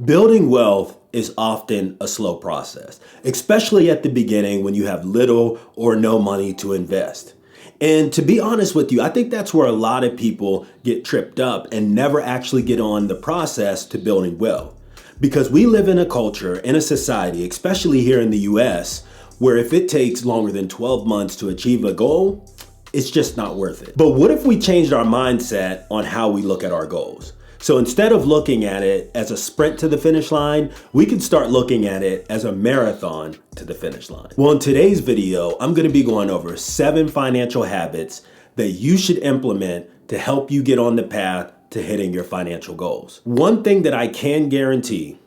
Building wealth is often a slow process, especially at the beginning when you have little or no money to invest. And to be honest with you, I think that's where a lot of people get tripped up and never actually get on the process to building wealth. Because we live in a culture, in a society, especially here in the US, where if it takes longer than 12 months to achieve a goal, it's just not worth it. But what if we changed our mindset on how we look at our goals? So instead of looking at it as a sprint to the finish line, we can start looking at it as a marathon to the finish line. Well, in today's video, I'm going to be going over 7 financial habits that you should implement to help you get on the path to hitting your financial goals. One thing that I can guarantee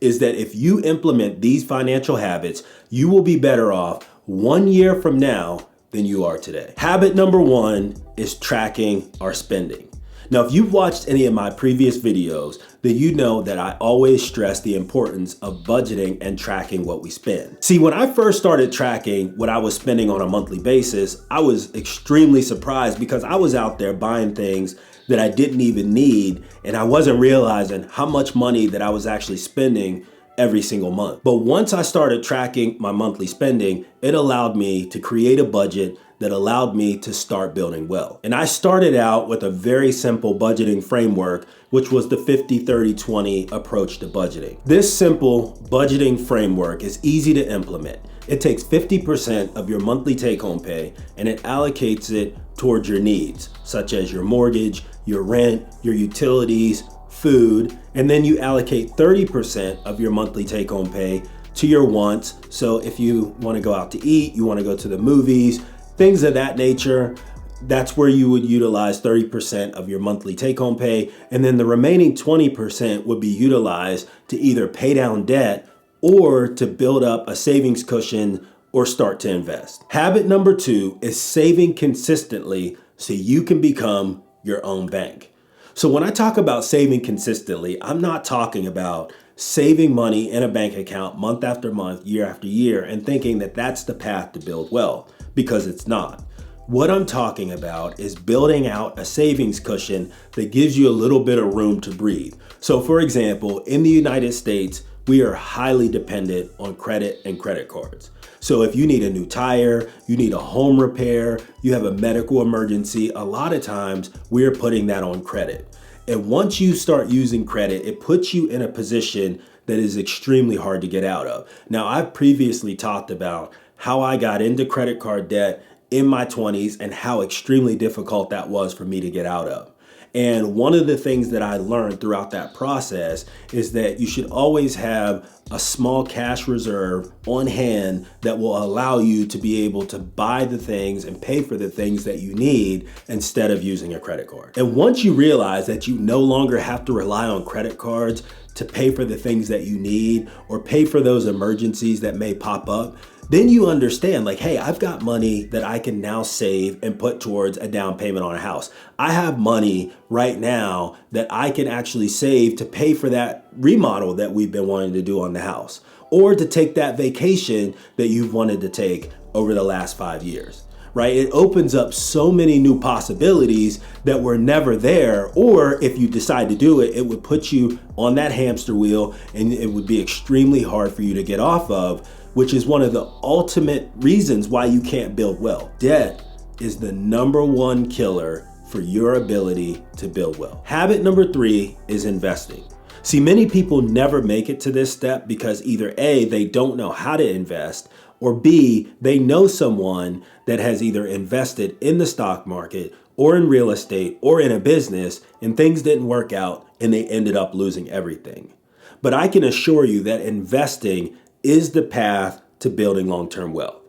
is that if you implement these financial habits, you will be better off 1 year from now than you are today. Habit number 1 is tracking our spending. Now, if you've watched any of my previous videos, then you know that I always stress the importance of budgeting and tracking what we spend. See, when I first started tracking what I was spending on a monthly basis, I was extremely surprised because I was out there buying things that I didn't even need, and I wasn't realizing how much money that I was actually spending every single month. But once I started tracking my monthly spending, it allowed me to create a budget that allowed me to start building wealth. And I started out with a very simple budgeting framework, which was the 50-30-20 approach to budgeting. This simple budgeting framework is easy to implement. It takes 50% of your monthly take-home pay and it allocates it towards your needs, such as your mortgage, your rent, your utilities, food, and then you allocate 30% of your monthly take-home pay to your wants. So if you want to go out to eat, you want to go to the movies, things of that nature, that's where you would utilize 30% of your monthly take-home pay. And then the remaining 20% would be utilized to either pay down debt or to build up a savings cushion or start to invest. Habit number 2 is saving consistently so you can become your own bank. So when I talk about saving consistently, I'm not talking about saving money in a bank account month after month, year after year, and thinking that that's the path to build wealth, because it's not. What I'm talking about is building out a savings cushion that gives you a little bit of room to breathe. So for example, in the United States, we are highly dependent on credit and credit cards. So if you need a new tire, you need a home repair, you have a medical emergency, a lot of times we're putting that on credit. And once you start using credit, it puts you in a position that is extremely hard to get out of. Now, I've previously talked about how I got into credit card debt in my 20s and how extremely difficult that was for me to get out of. And one of the things that I learned throughout that process is that you should always have a small cash reserve on hand that will allow you to be able to buy the things and pay for the things that you need instead of using a credit card. And once you realize that you no longer have to rely on credit cards to pay for the things that you need or pay for those emergencies that may pop up, then you understand like, hey, I've got money that I can now save and put towards a down payment on a house. I have money right now that I can actually save to pay for that remodel that we've been wanting to do on the house, or to take that vacation that you've wanted to take over the last 5 years, right? It opens up so many new possibilities that were never there, or if you decide to do it, it would put you on that hamster wheel and it would be extremely hard for you to get off of, which is one of the ultimate reasons why you can't build wealth. Debt is the number 1 killer for your ability to build wealth. Habit number 3 is investing. See, many people never make it to this step because either A, they don't know how to invest, or B, they know someone that has either invested in the stock market or in real estate or in a business and things didn't work out and they ended up losing everything. But I can assure you that investing is the path to building long-term wealth.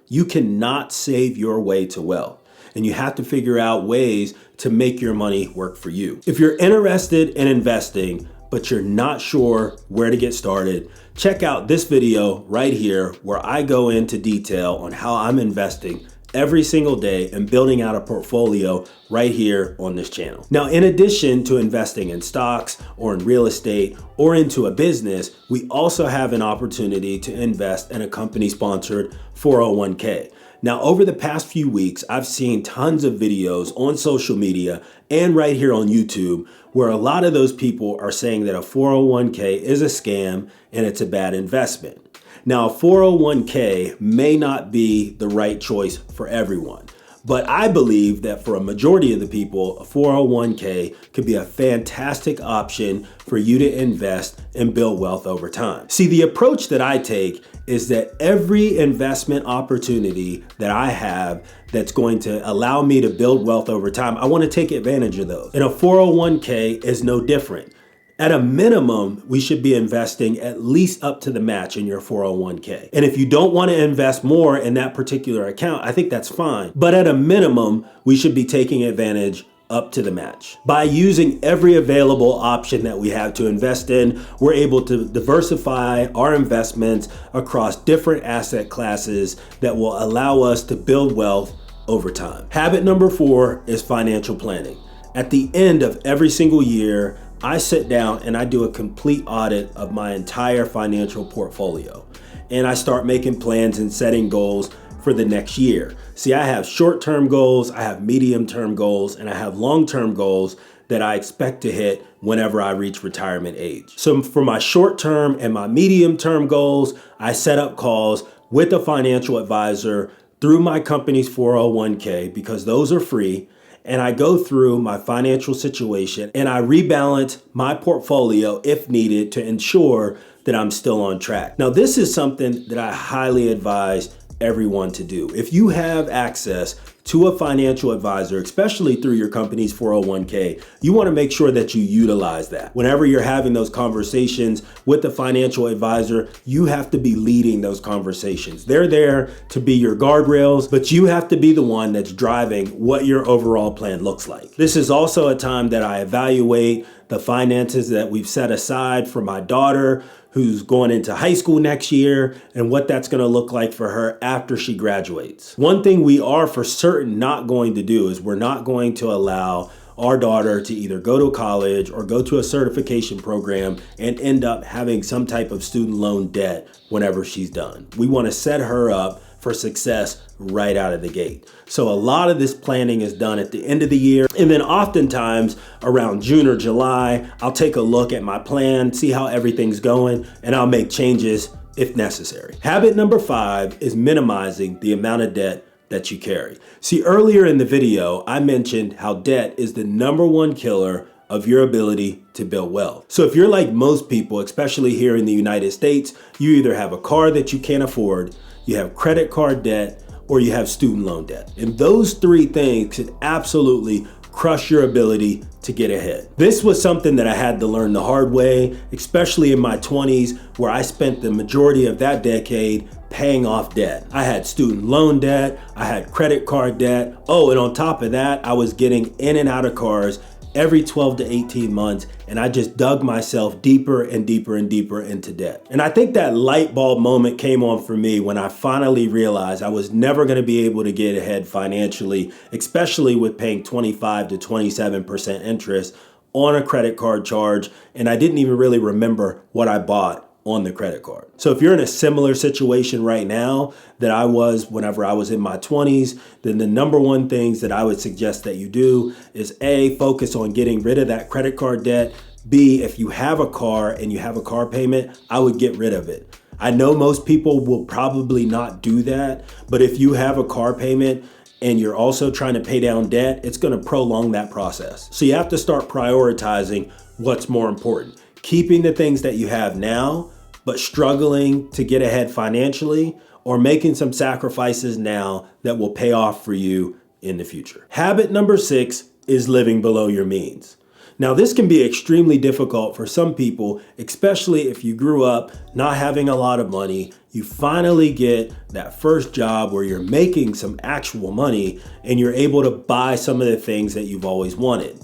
You cannot save your way to wealth, and you have to figure out ways to make your money work for you. If you're interested in investing, but you're not sure where to get started, check out this video right here where I go into detail on how I'm investing every single day and building out a portfolio right here on this channel. Now, in addition to investing in stocks or in real estate or into a business, we also have an opportunity to invest in a company-sponsored 401k. Now, over the past few weeks, I've seen tons of videos on social media and right here on YouTube where a lot of those people are saying that a 401k is a scam and it's a bad investment. Now, a 401k may not be the right choice for everyone, but I believe that for a majority of the people, a 401k could be a fantastic option for you to invest and build wealth over time. See, the approach that I take is that every investment opportunity that I have that's going to allow me to build wealth over time, I want to take advantage of those. And a 401k is no different. At a minimum, we should be investing at least up to the match in your 401k. And if you don't want to invest more in that particular account, I think that's fine. But at a minimum, we should be taking advantage up to the match. By using every available option that we have to invest in, we're able to diversify our investments across different asset classes that will allow us to build wealth over time. Habit number 4 is financial planning. At the end of every single year, I sit down and I do a complete audit of my entire financial portfolio. And I start making plans and setting goals for the next year. See, I have short-term goals, I have medium-term goals, and I have long-term goals that I expect to hit whenever I reach retirement age. So for my short-term and my medium-term goals, I set up calls with a financial advisor through my company's 401k because those are free. And I go through my financial situation and I rebalance my portfolio if needed to ensure that I'm still on track. Now, this is something that I highly advise everyone to do. If you have access to a financial advisor, especially through your company's 401k, you want to make sure that you utilize that. Whenever you're having those conversations with the financial advisor, you have to be leading those conversations. They're there to be your guardrails, but you have to be the one that's driving what your overall plan looks like. This is also a time that I evaluate the finances that we've set aside for my daughter who's going into high school next year and what that's going to look like for her after she graduates. One thing we are for certain not going to do is we're not going to allow our daughter to either go to college or go to a certification program and end up having some type of student loan debt whenever she's done. We want to set her up for success right out of the gate. So a lot of this planning is done at the end of the year. And then oftentimes around June or July, I'll take a look at my plan, see how everything's going, and I'll make changes if necessary. Habit number 5 is minimizing the amount of debt that you carry. See, earlier in the video, I mentioned how debt is the number one killer of your ability to build wealth. So if you're like most people, especially here in the United States, you either have a car that you can't afford, you have credit card debt, or you have student loan debt. And those 3 things could absolutely crush your ability to get ahead. This was something that I had to learn the hard way, especially in my 20s, where I spent the majority of that decade paying off debt. I had student loan debt, I had credit card debt. Oh, and on top of that, I was getting in and out of cars every 12 to 18 months, and I just dug myself deeper and deeper and deeper into debt. And I think that light bulb moment came on for me when I finally realized I was never going to be able to get ahead financially, especially with paying 25 to 27% interest on a credit card charge, and I didn't even really remember what I bought on the credit card. So if you're in a similar situation right now that I was whenever I was in my 20s, then the number one things that I would suggest that you do is A, focus on getting rid of that credit card debt. B, if you have a car and you have a car payment, I would get rid of it. I know most people will probably not do that, but if you have a car payment and you're also trying to pay down debt, it's going to prolong that process. So you have to start prioritizing what's more important. Keeping the things that you have now, but struggling to get ahead financially, or making some sacrifices now that will pay off for you in the future. Habit number 6 is living below your means. Now, this can be extremely difficult for some people, especially if you grew up not having a lot of money. You finally get that first job where you're making some actual money and you're able to buy some of the things that you've always wanted.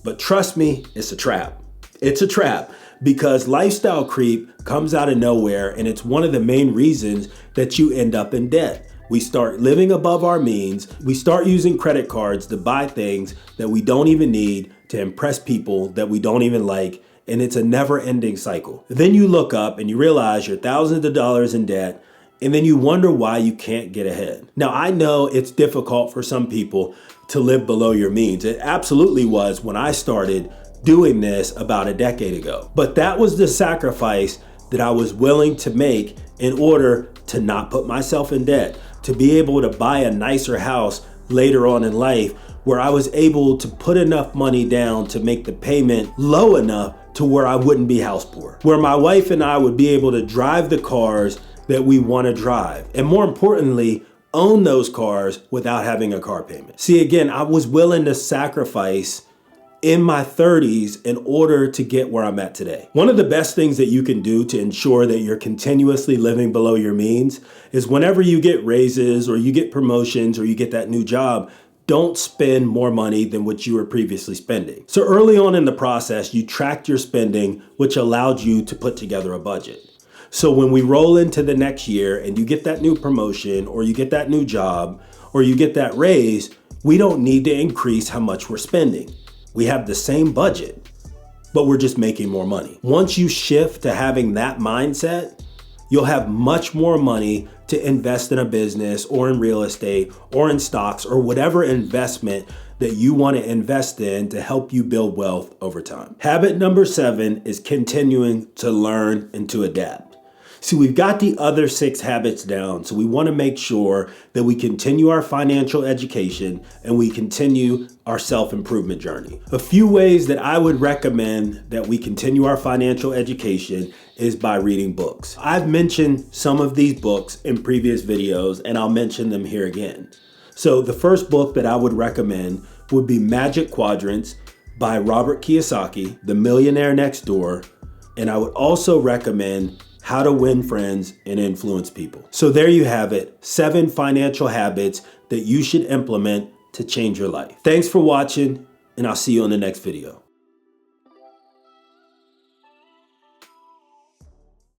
But trust me, it's a trap. It's a trap because lifestyle creep comes out of nowhere, and it's one of the main reasons that you end up in debt. We start living above our means. We start using credit cards to buy things that we don't even need, to impress people that we don't even like, and it's a never-ending cycle. Then you look up and you realize you're thousands of dollars in debt, and then you wonder why you can't get ahead. Now, I know it's difficult for some people to live below your means. It absolutely was when I started doing this about a decade ago. But that was the sacrifice that I was willing to make in order to not put myself in debt, to be able to buy a nicer house later on in life, where I was able to put enough money down to make the payment low enough to where I wouldn't be house poor, where my wife and I would be able to drive the cars that we want to drive, and more importantly, own those cars without having a car payment. See, again, I was willing to sacrifice in my 30s in order to get where I'm at today. One of the best things that you can do to ensure that you're continuously living below your means is whenever you get raises or you get promotions or you get that new job, don't spend more money than what you were previously spending. So early on in the process, you tracked your spending, which allowed you to put together a budget. So when we roll into the next year and you get that new promotion or you get that new job or you get that raise, we don't need to increase how much we're spending. We have the same budget, but we're just making more money. Once you shift to having that mindset, you'll have much more money to invest in a business or in real estate or in stocks or whatever investment that you want to invest in to help you build wealth over time. Habit number 7 is continuing to learn and to adapt. See, we've got the other 6 habits down, so we want to make sure that we continue our financial education and we continue our self-improvement journey. A few ways that I would recommend that we continue our financial education is by reading books. I've mentioned some of these books in previous videos, and I'll mention them here again. So the first book that I would recommend would be Magic Quadrants by Robert Kiyosaki, The Millionaire Next Door, and I would also recommend How to Win Friends and Influence People. So there you have it, 7 financial habits that you should implement to change your life. Thanks for watching, and I'll see you on the next video.